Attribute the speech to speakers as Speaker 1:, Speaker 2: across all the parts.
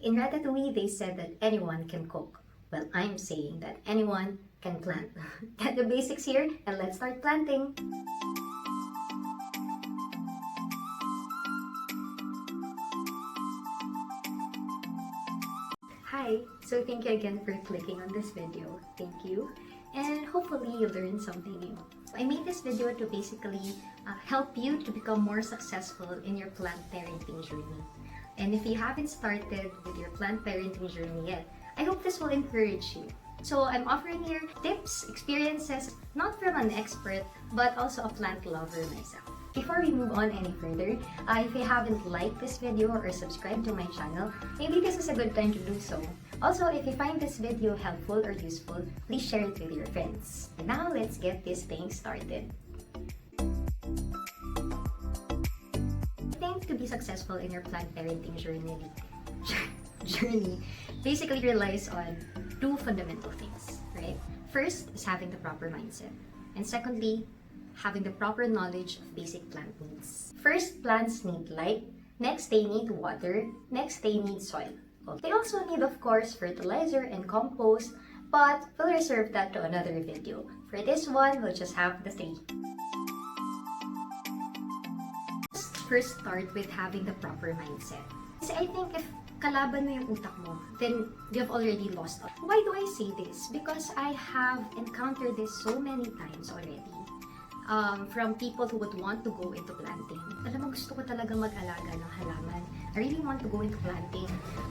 Speaker 1: In Ratatouille, they said that anyone can cook. Well, I'm saying that anyone can plant. Get the basics here and let's start planting. Hi! So thank you again for clicking on this video. Thank you. And hopefully you learned something new. I made this video to basically help you to become more successful in your plant parenting journey. And if you haven't started with your plant parenting journey yet, I hope this will encourage you. So I'm offering here tips, experiences, not from an expert, but also a plant lover myself. Before we move on any further, if you haven't liked this video or subscribed to my channel, maybe this is a good time to do so. Also, if you find this video helpful or useful, please share it with your friends. And now let's get this thing started. I think to be successful in your plant parenting journey basically relies on two fundamental things, right? First is having the proper mindset. And secondly, having the proper knowledge of basic plant needs. First, plants need light. Next, they need water. Next, they need soil. They also need, of course, fertilizer and compost, but we'll reserve that to another video. For this one, we'll just have the three. Let's first start with having the proper mindset. Kasi I think if kalaban mo yung utak mo, then you've already lost. Why do I say this? Because I have encountered this so many times already. From people who would want to go into planting. Alam mo, gusto ko talaga mag-alaga ng halaman. I really want to go into planting,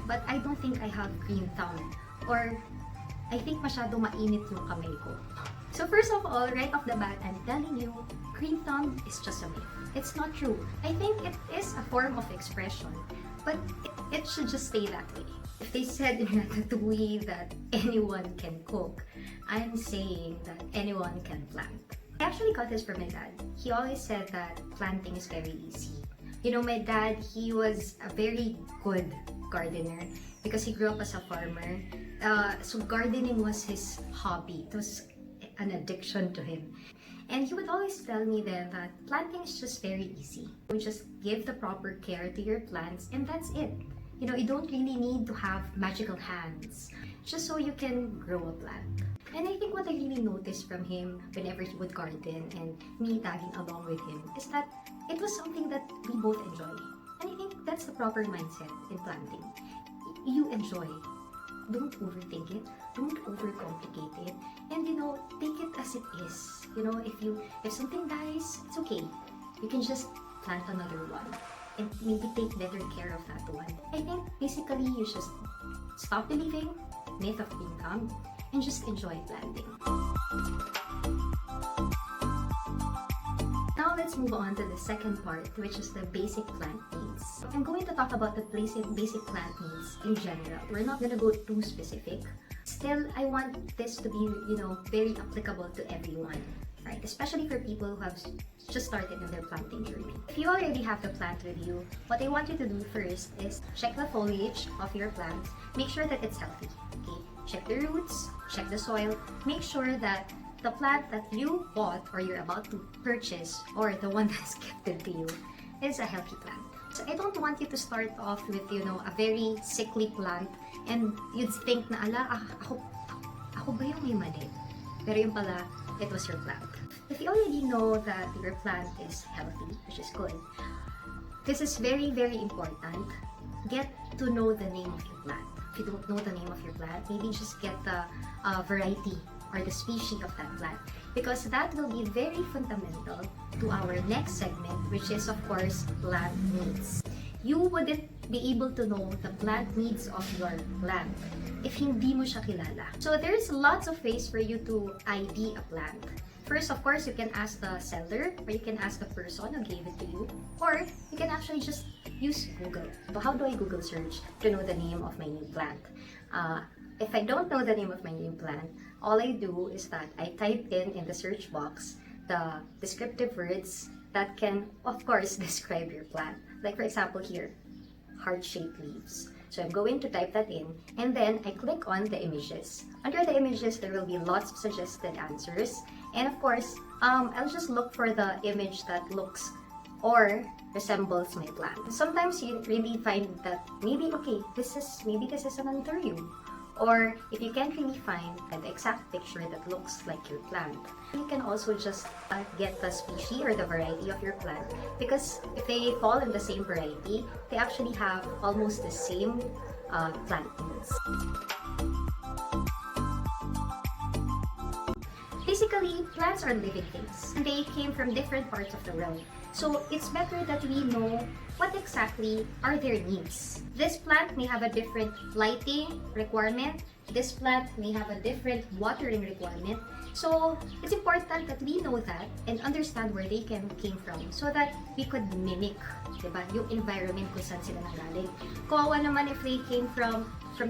Speaker 1: but I don't think I have green thumb. Or, I think masyado mainit yung kamay ko. So first of all, right off the bat, I'm telling you, green thumb is just a myth. It's not true. I think it is a form of expression, but it should just stay that way. If they said in Ratatouille that anyone can cook, I'm saying that anyone can plant. I actually got this from my dad. He always said that planting is very easy. You know, my dad, he was a very good gardener because he grew up as a farmer. So gardening was his hobby. It was an addiction to him. And he would always tell me then that planting is just very easy. You just give the proper care to your plants and that's it. You know, you don't really need to have magical hands just so you can grow a plant. And I think what I really noticed from him whenever he would garden and me tagging along with him is that it was something that we both enjoy. And I think that's the proper mindset in planting. You enjoy. Don't overthink it. Don't overcomplicate it. And you know, take it as it is. You know, if something dies, it's okay. You can just plant another one and maybe take better care of that one. I think basically you just stop believing myth of income and just enjoy planting. Now let's move on to the second part, which is the basic plant needs. I'm going to talk about the basic plant needs in general. We're not going to go too specific. Still, I want this to be, you know, very applicable to everyone, right? Especially for people who have just started in their planting journey. If you already have the plant with you, what I want you to do first is check the foliage of your plant. Make sure that it's healthy, okay? Check the roots, check the soil, make sure that the plant that you bought or you're about to purchase or the one that's gifted to you is a healthy plant. So I don't want you to start off with, you know, a very sickly plant and you'd think na ako ba yung may mali? Pero yung pala, it was your plant. If you already know that your plant is healthy, which is good, this is very, very important. Get to know the name of your plant. If you don't know the name of your plant, maybe just get the variety or the species of that plant, because that will be very fundamental to our next segment, which is of course plant needs. You wouldn't be able to know the plant needs of your plant if hindi mo siya kilala. So there's lots of ways for you to ID a plant. First, of course, you can ask the seller or you can ask the person who gave it to you, or you can actually just use Google. So how do I Google search to know the name of my new plant? If I don't know the name of my new plant, all I do is that I type in the search box the descriptive words that can, of course, describe your plant. Like for example here, heart-shaped leaves. So I'm going to type that in and then I click on the images. Under the images, there will be lots of suggested answers. And of course, I'll just look for the image that looks or resembles my plant. Sometimes you really find that maybe this is an anthurium. Or if you can't really find an exact picture that looks like your plant, you can also just get the species or the variety of your plant, because if they fall in the same variety, they actually have almost the same plant needs. Basically, plants are living things. They came from different parts of the world. So it's better that we know what exactly are their needs. This plant may have a different lighting requirement. This plant may have a different watering requirement. So it's important that we know that and understand where they came from so that we could mimic, diba, yung environment kung saan sila nanggaling. Kawawa naman if they came from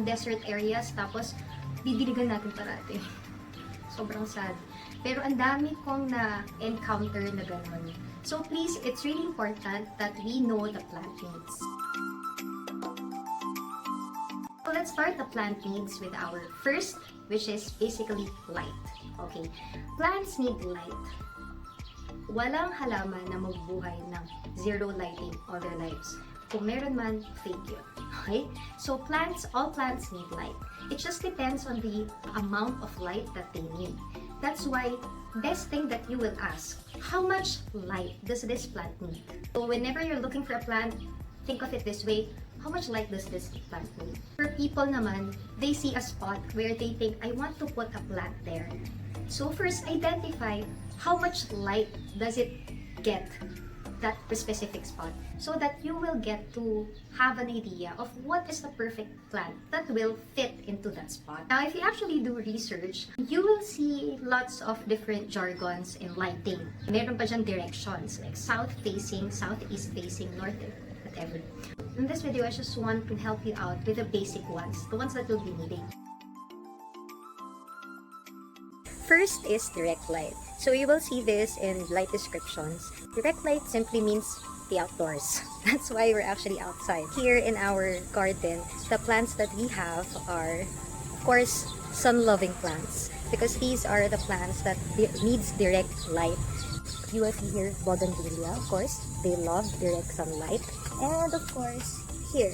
Speaker 1: desert areas tapos didiligan natin parati. Sobrang sad. Pero ang dami kong na-encounter na gano'n. So please, it's really important that we know the plant needs. So let's start the plant needs with our first, which is basically light. Okay, plants need light. Walang halaman na mabubuhay ng zero lighting all their lives. Kung meron man, fake yun. Okay? So all plants need light. It just depends on the amount of light that they need. That's why, best thing that you will ask, how much light does this plant need? So whenever you're looking for a plant, think of it this way, how much light does this plant need? For people naman, they see a spot where they think, I want to put a plant there. So first, identify how much light does it get that specific spot so that you will get to have an idea of what is the perfect plant that will fit into that spot. Now, if you actually do research, you will see lots of different jargons in lighting. Meron pa dyan directions like south-facing, southeast-facing, north, whatever. In this video, I just want to help you out with the basic ones, the ones that you'll be needing. First is direct light. So you will see this in light descriptions. Direct light simply means the outdoors. That's why we're actually outside. Here in our garden, the plants that we have are, of course, sun-loving plants, because these are the plants that needs direct light. You will see here bougainvillea, of course. They love direct sunlight. And of course, here,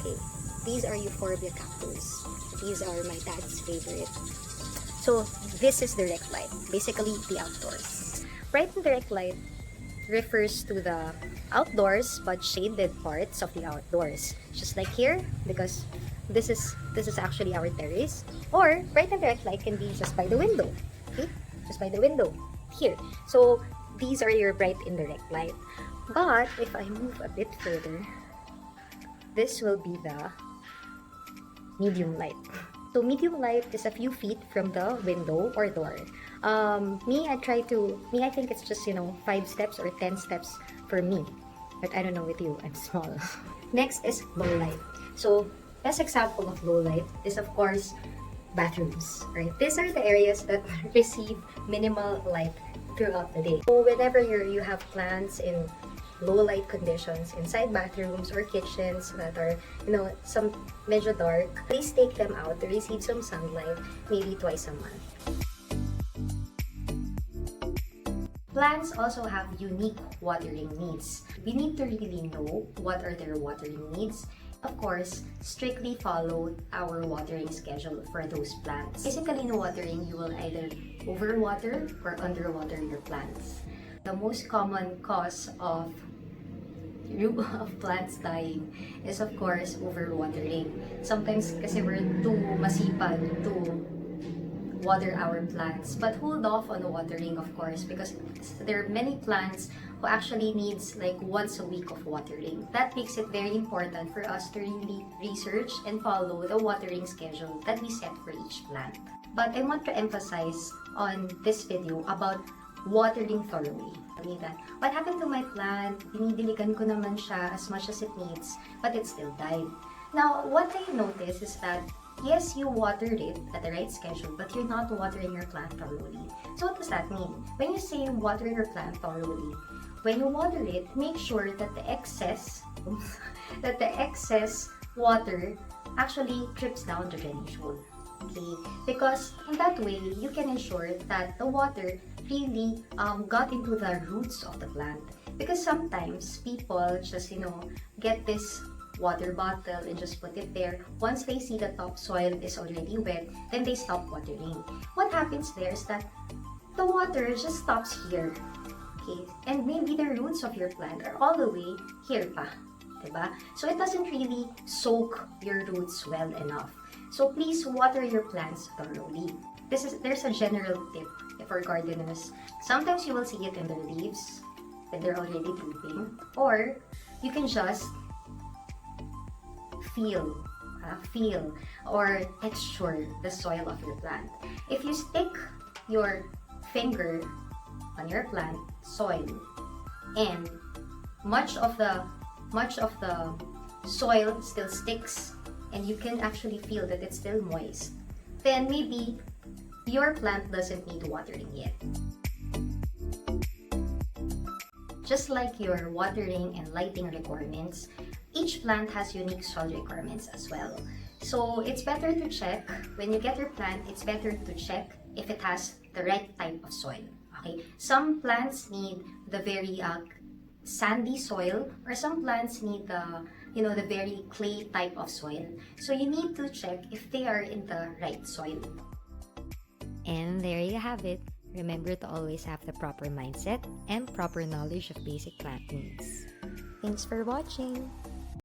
Speaker 1: okay, these are euphorbia cactus. These are my dad's favorite. So this is direct light, basically the outdoors. Bright and direct light refers to the outdoors but shaded parts of the outdoors. Just like here, because this is actually our terrace. Or bright and direct light can be just by the window. Okay? Just by the window. Here. So these are your bright and direct light. But if I move a bit further, this will be the medium light. So medium light is a few feet from the window or door. I think it's just, 5 steps or 10 steps for me. But I don't know with you, I'm small. Next is low light. So best example of low light is, of course, bathrooms. Right? These are the areas that receive minimal light throughout the day. So whenever you have plants in low light conditions inside bathrooms or kitchens that are, some medyo dark, please take them out to receive some sunlight, maybe twice a month. Plants also have unique watering needs. We need to really know what are their watering needs. Of course, strictly follow our watering schedule for those plants. Basically, in watering, you will either overwater or underwater your plants. The most common cause of plants dying is, of course, overwatering. Sometimes kasi we're too masipag to water our plants, but hold off on watering, of course, because there are many plants who actually needs like once a week of watering. That makes it very important for us to really research and follow the watering schedule that we set for each plant. But I want to emphasize on this video about watering thoroughly. What happened to my plant? Dinidiligan ko naman siya as much as it needs, but it still died. Now, what I noticed is that, yes, you watered it at the right schedule, but you're not watering your plant thoroughly. So what does that mean? When you say water your plant thoroughly, when you water it, make sure that the excess water actually drips down the drainage hole. Okay, because in that way, you can ensure that the water really got into the roots of the plant. Because sometimes people just, get this water bottle and just put it there. Once they see the topsoil is already wet, then they stop watering. What happens there is that the water just stops here. Okay, and maybe the roots of your plant are all the way here pa. Diba? So it doesn't really soak your roots well enough. So please water your plants thoroughly. There's a general tip for gardeners. Sometimes you will see it in their leaves when they're already drooping, or you can just feel or texture the soil of your plant. If you stick your finger on your plant soil and much of the soil still sticks and you can actually feel that it's still moist, then maybe your plant doesn't need watering yet. Just like your watering and lighting requirements, each plant has unique soil requirements as well. So it's better to check, when you get your plant, it's better to check if it has the right type of soil. Okay, some plants need the very sandy soil, or some plants need the very clay type of soil. So you need to check if they are in the right soil.
Speaker 2: And there you have it. Remember to always have the proper mindset and proper knowledge of basic plant needs. Thanks for watching.